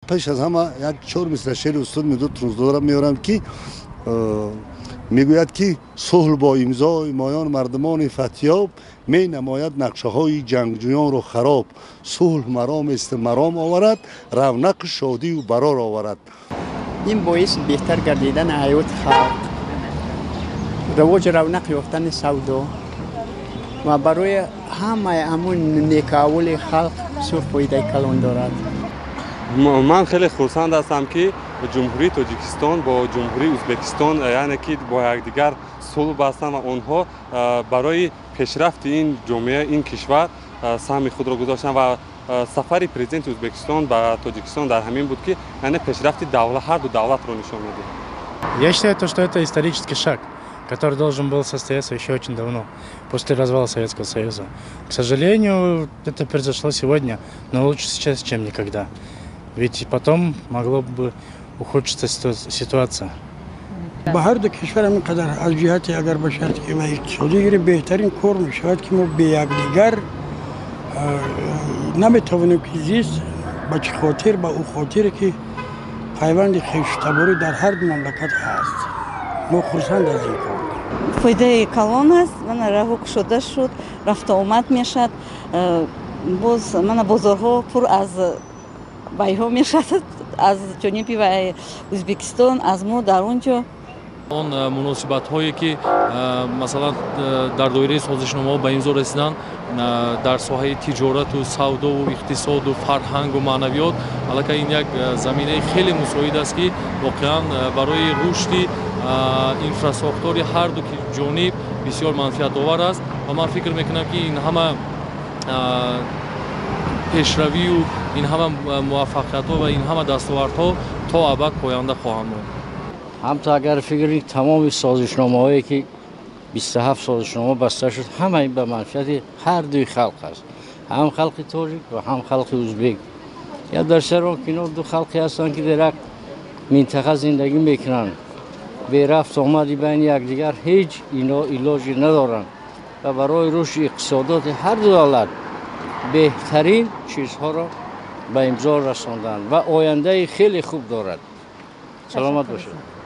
پیش از همه یک چهار مثل شعر استاد میداد دارم میارم که میگوید که صلح با امضای مایان مردمان فتیاب می نماید نقشه های جنگجویان رو خراب. صلح مرام است مرام آورد، رونق شادی و برار آورد. این باعث بهتر گردیدن حیات خلق، رواج رونق یافتن سودا و برای همه همون نیکاول خلق سوء فایده کلان دارد. من خیلی خرسند هستم که جمهوری تاجیکستان با جمهوری ازبکستان یعنی که با یکدیگر صلح بستند و آنها برای پیشرفت این جامعه این کشور سهم خود را گذاشتند و سفر президент узбекистон ба Таджикистон дар ҳамин буд ки яъне пешрафти ҳар ду давлатро нишон медиҳад. Я считаю, что это исторический шаг, который должен был состояться еще очень давно, после развала Советского Союза. К сожалению, это произошло сегодня, но лучше сейчас, чем никогда. Ведь потом могло бы ухудшиться ситуация. با هر دو کشور اینقدر از جهت اگر باشد که و اقتصادی بهترین کار میشود که ما به یکدیگر نمیتوانیم که زیست با چه خاطر با او خاطر که پیوند خویشتباری در هر دو مملکت هست. ما خرسند از این کار. فایده کلان است. من راه گشوده شد، رفت آمد میشد. باز من بازارها پر از بیها میشد از جانب و ازبکستان از ما در اونجا. آن مناسبت هایی که مثلا در دایره سازشنامه ها به امضا رسیدن در ساحه تجارت و سودا و اقتصاد و فرهنگ و معنویات، البته این یک زمینه خیلی مساعد است که واقعا برای رشد اینفراساختور هر دو جانب بسیار منفعت آور است و من فکر میکنم که این همه پیشروی و این همه موفقیت ها و این همه دستاوردها تا ابد پاینده خواهند ماند. همتا اگر فکر تمام سازشنامه هایی که 27 سازشنامه بسته شد همه به منفعت هر دوی خلق است، هم خلق تاجیک و هم خلق ازبک. یا در سر اینا دو خلقی هستند که در یک منطقه زندگی میکنند، به رفت آمدی بین یکدیگر هیچ اینا علاجی ندارند و برای رشد اقتصادات هر دو دولت بهترین چیزها را به امضا رساندند و آینده خیلی خوب دارد. سلامت باشید.